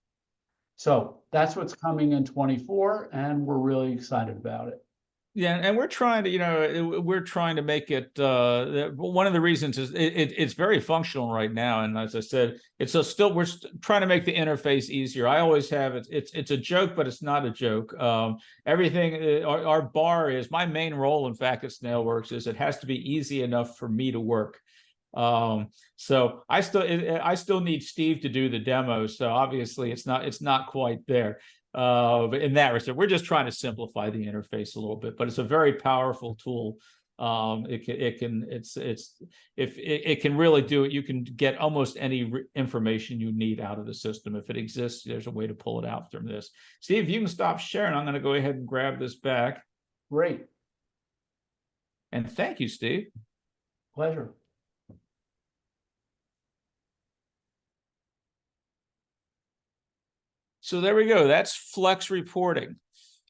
So that's what's coming in 24, and we're really excited about it. Yeah, and we're trying to, you know, we're trying to make it. One of the reasons is it's very functional right now, and as I said, we're trying to make the interface easier. I always have it's a joke, but it's not a joke. Everything our bar is my main role. In fact, at SnailWorks is it has to be easy enough for me to work. So I still need Steve to do the demos. So obviously it's not quite there. But in that respect, we're just trying to simplify the interface a little bit, but it's a very powerful tool. It can really do it. You can get almost any information you need out of the system. If it exists, there's a way to pull it out from this. Steve, if you can stop sharing, I'm going to go ahead and grab this back. Great. And thank you, Steve. Pleasure. So there we go. That's Flex reporting.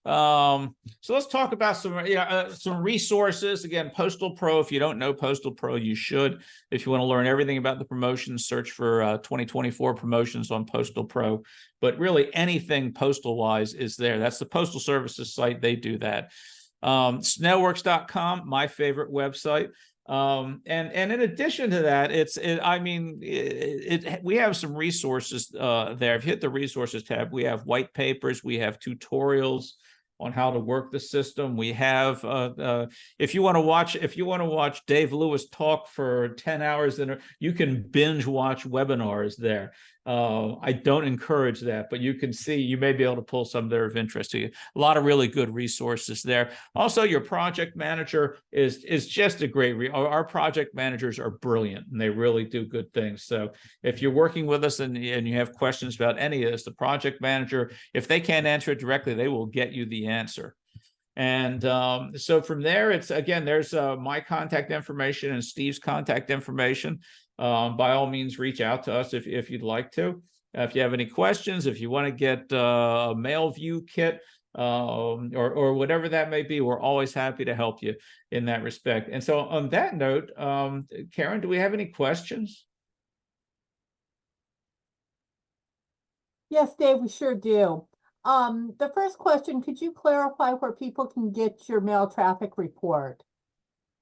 So let's talk about some resources. Again, Postal Pro. If you don't know Postal Pro, you should. If you want to learn everything about the promotions, search for 2024 promotions on Postal Pro. But really, anything postal-wise is there. That's the Postal Services site. They do that. SnailWorks.com, my favorite website. And in addition to that, we have some resources there. If you hit the resources tab, we have white papers, we have tutorials, on how to work the system. We have, if you want to watch Dave Lewis talk for 10 hours, then you can binge watch webinars there. I don't encourage that, but you may be able to pull some that are of interest to you. A lot of really good resources there. Also, your project manager is just a great, our project managers are brilliant and they really do good things. So if you're working with us and you have questions about any of this, the project manager, if they can't answer it directly, they will get you the answer. And so from there, it's again, there's my contact information and Steve's contact information. By all means, reach out to us if you'd like to. If you have any questions, if you want to get a mail view kit, or whatever that may be, we're always happy to help you in that respect. And so on that note, Karen, do we have any questions? Yes, Dave, we sure do. The first question, could you clarify where people can get your mail traffic report?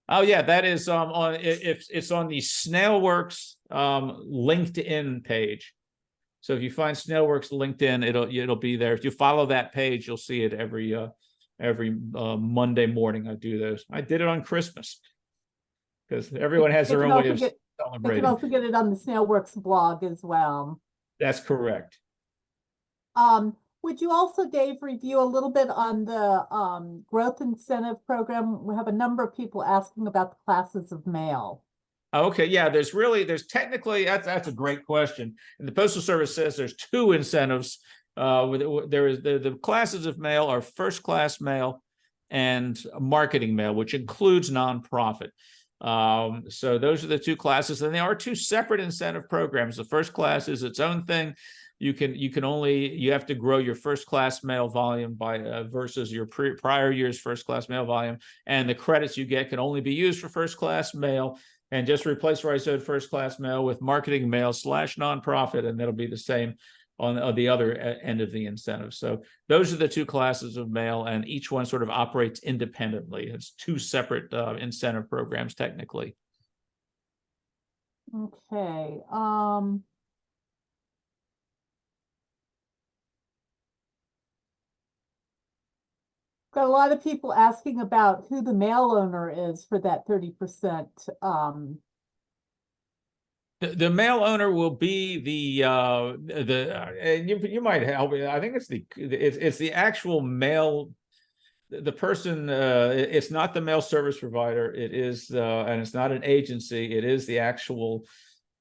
Oh yeah, that is on if it's on the SnailWorks LinkedIn page. So if you find SnailWorks LinkedIn, it'll be there. If you follow that page, you'll see it every Monday morning. I do those. I did it on Christmas because everyone has their own way of celebrating. You can also get it on the SnailWorks blog as well. That's correct. Would you also, Dave, review a little bit on the growth incentive program? We have a number of people asking about the classes of mail. Okay, yeah, there's technically, that's a great question. And the Postal Service says there's two incentives. There is the classes of mail are first class mail and marketing mail, which includes nonprofit. So those are the two classes, and they are two separate incentive programs. The first class is its own thing. You have to grow your first class mail volume by versus your prior year's first class mail volume, and the credits you get can only be used for first class mail. And just replace where I said first class mail with marketing mail / nonprofit, and that'll be the same on the other end of the incentive. So those are the two classes of mail, and each one sort of operates independently. It's two separate incentive programs technically. Okay. Got a lot of people asking about who the mail owner is for that 30%. The mail owner will be and you might help. I think it's the actual mail. The person, it's not the mail service provider. It is, and it's not an agency. It is the actual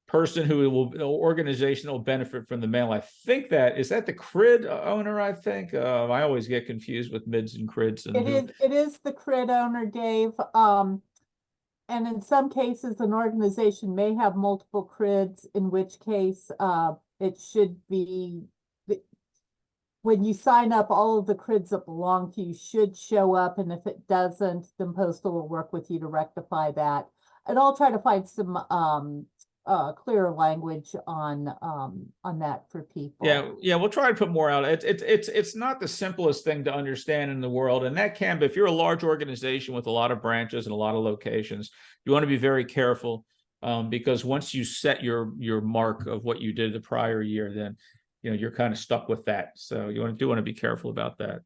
person the organization will benefit from the mail. I think is that the CRID owner. I think I always get confused with MIDs and CRIDs. And it is the CRID owner, Dave. And in some cases, an organization may have multiple CRIDs, in which case it should be, when you sign up, all of the CRIDs that belong to you should show up. And if it doesn't, then Postal will work with you to rectify that. And I'll try to find some clearer language on that for people. Yeah, we'll try to put more out. It's not the simplest thing to understand in the world, and that can be, if you're a large organization with a lot of branches and a lot of locations, you want to be very careful, because once you set your mark of what you did the prior year, then you're kind of stuck with that. So you want to be careful about that.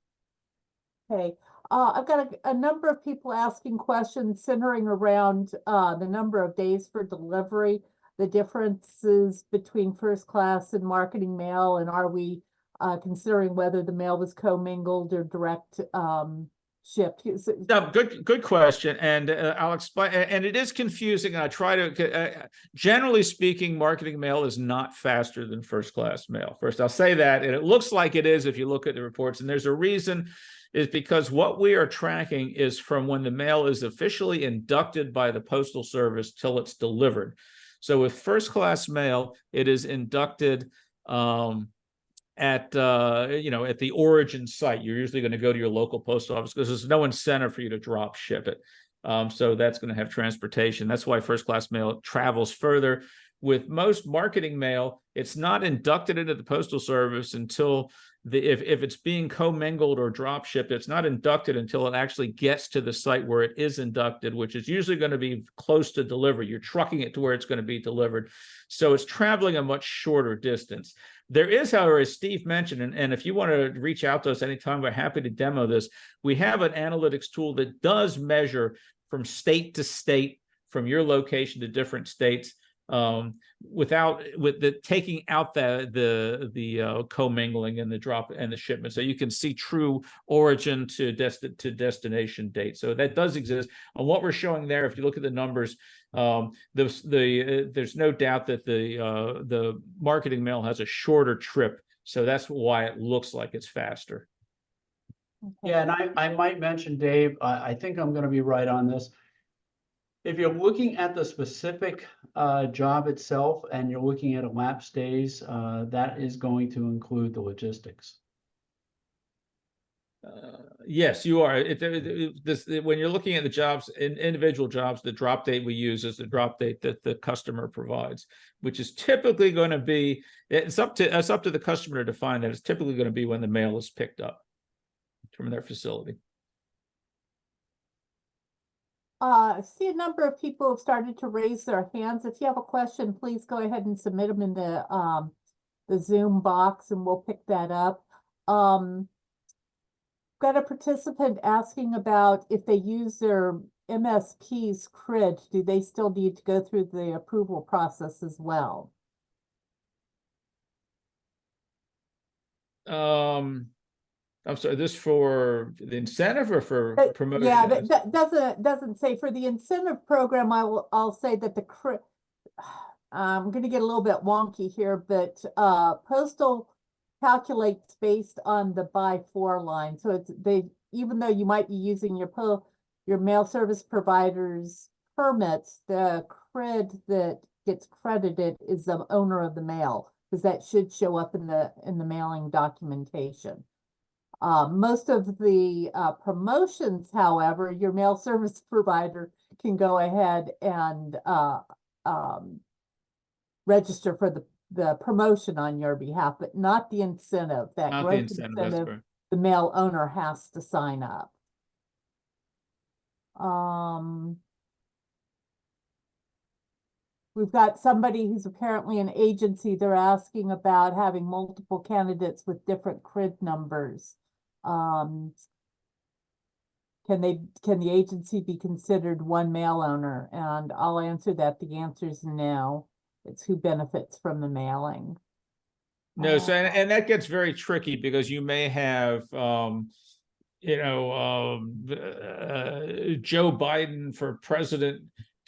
Okay. I've got a number of people asking questions centering around the number of days for delivery, the differences between first class and marketing mail, and are we considering whether the mail was commingled or direct shipped? No, good question, and I'll explain. And it is confusing. I try to, generally speaking, marketing mail is not faster than first class mail. First, I'll say that, and it looks like it is if you look at the reports, and there's a reason. Is because what we are tracking is from when the mail is officially inducted by the Postal Service till it's delivered. So with first class mail, it is inducted at the origin site. You're usually going to go to your local post office because there's no incentive for you to drop ship it. So that's going to have transportation. That's why first class mail travels further. With most marketing mail, it's not inducted into the Postal Service until if it's being commingled or drop shipped, it's not inducted until it actually gets to the site where it is inducted, which is usually going to be close to delivery. You're trucking it to where it's going to be delivered. So it's traveling a much shorter distance. There is, however, as Steve mentioned, and if you want to reach out to us anytime, we're happy to demo this. We have an analytics tool that does measure from state to state, from your location to different states, with the taking out the commingling and the drop and the shipment, so you can see true origin to destination date. So that does exist. And what we're showing there, if you look at the numbers, there's no doubt that the marketing mail has a shorter trip, so that's why it looks like it's faster. Yeah, and I might mention, Dave, I think I'm going to be right on this. If you're looking at the specific job itself and you're looking at elapsed days, that is going to include the logistics. Yes, you are. When you're looking at the jobs, individual jobs, the drop date we use is the drop date that the customer provides, which is typically going to be, it's up to the customer to define that. It's typically going to be when the mail is picked up from their facility. See a number of people have started to raise their hands. If you have a question, please go ahead and submit them in the Zoom box and we'll pick that up. Got a participant asking about if they use their MSP's CRID, do they still need to go through the approval process as well? I'm sorry, this for the incentive or for promotion? Yeah, that doesn't say. For the incentive program, I'll say that the CRID, I'm going to get a little bit wonky here, but Postal calculates based on the by-4 line. So even though you might be using your mail service provider's permits, the CRID that gets credited is the owner of the mail, because that should show up in the mailing documentation. Most of the promotions, however, your mail service provider can go ahead and register for the promotion on your behalf, but not the incentive. That Not the growth incentive, that's incentive, correct. the mail owner has to sign up. We've got somebody who's apparently an agency. They're asking about having multiple candidates with different CRID numbers. Can the agency be considered one mail owner? And I'll answer that. The answer is no. It's who benefits from the mailing. No, so and that gets very tricky because you may have Joe Biden for president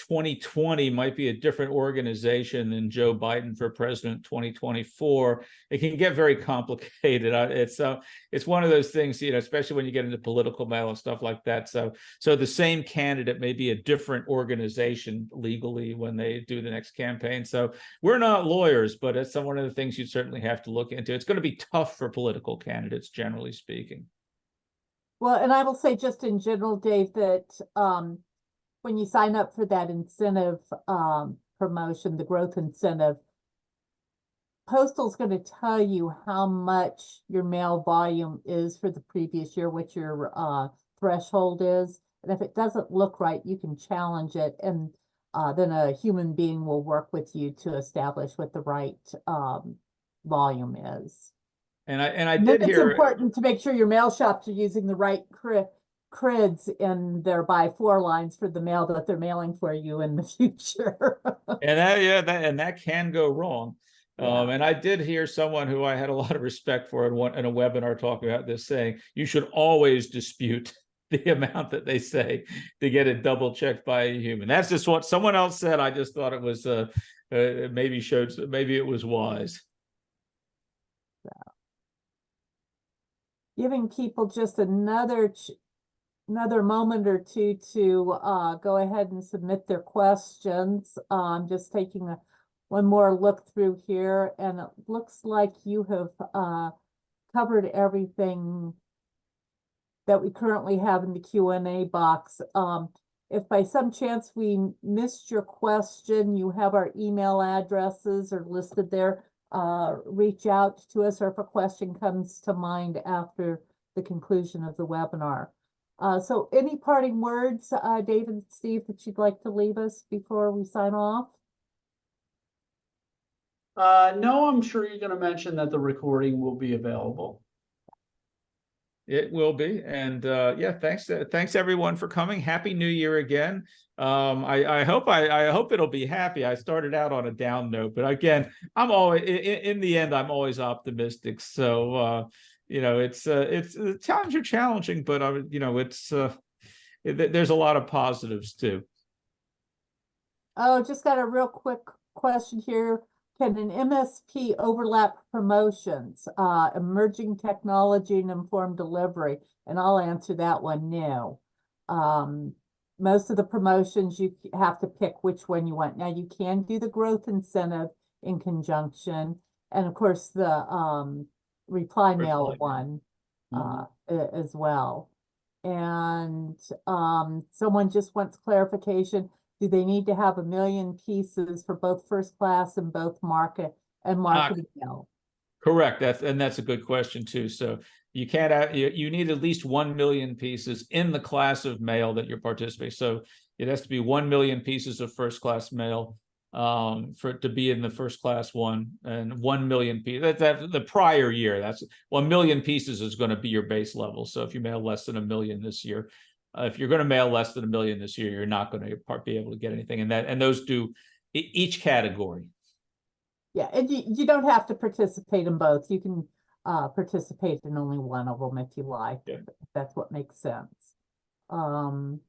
2020 might be a different organization than Joe Biden for president 2024. It can get very complicated. It's one of those things, especially when you get into political mail and stuff like that. So the same candidate may be a different organization legally when they do the next campaign. So we're not lawyers, but it's one of the things you certainly have to look into. It's going to be tough for political candidates, generally speaking. Well, and I will say just in general, Dave, that when you sign up for that incentive promotion, the growth incentive, Postal's going to tell you how much your mail volume is for the previous year, what your threshold is. And if it doesn't look right, you can challenge it. And then a human being will work with you to establish what the right volume is. And I did hear it's important to make sure your mail shops are using the right CRIDs in their by-4 lines for the mail that they're mailing for you in the future. and that can go wrong. Yeah. And I did hear someone who I had a lot of respect for in a webinar talking about this, saying you should always dispute the amount that they say to get it double checked by a human. That's just what someone else said. I just thought it was maybe it was wise. Giving people just another moment or two to go ahead and submit their questions. Just taking one more look through here, and it looks like you have covered everything that we currently have in the Q&A box. If by some chance we missed your question, you have our email addresses are listed there. Reach out to us, or if a question comes to mind after the conclusion of the webinar. So any parting words, David and Steve, that you'd like to leave us before we sign off? No, I'm sure you're gonna mention that the recording will be available. It will be. And yeah, thanks everyone for coming. Happy New Year again. I hope it'll be happy. I started out on a down note, but again, I'm always in the end, I'm always optimistic. So it's the times are challenging, but there's a lot of positives too. Oh, just got a real quick question here. Can an MSP overlap promotions, emerging technology and informed delivery? And I'll answer that one, no. Most of the promotions, you have to pick which one you want. Now, you can do the growth incentive in conjunction, and of course, the reply mail one as well. And someone just wants clarification. Do they need to have 1 million pieces for both first class and both market and marketing mail? Correct. That's a good question too. So you can't have, you need at least 1 million pieces in the class of mail that you're participating. So it has to be 1 million pieces of first class mail for it to be in the first class one, and 1 million pieces. That the prior year. That's 1 million pieces is going to be your base level. So if you mail less than 1 million this year, if you're going to mail less than 1 million this year, you're not going to be able to get anything. And those do each category. Yeah, and you don't have to participate in both. You can participate in only one of them if you like, if that's what makes sense. And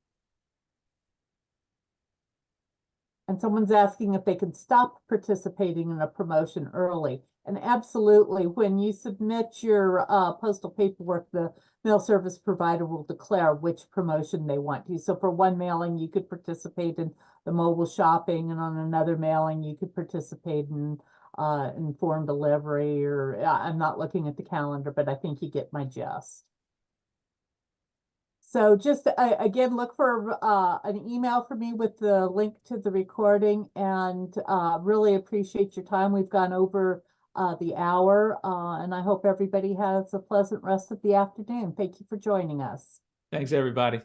someone's asking if they can stop participating in a promotion early. And absolutely, when you submit your postal paperwork, the mail service provider will declare which promotion they want to. So for one mailing, you could participate in the mobile shopping, and on another mailing, you could participate in informed delivery, or I'm not looking at the calendar, but I think you get my gist. So just again, look for an email from me with the link to the recording, and really appreciate your time. We've gone over the hour, and I hope everybody has a pleasant rest of the afternoon. Thank you for joining us. Thanks, everybody.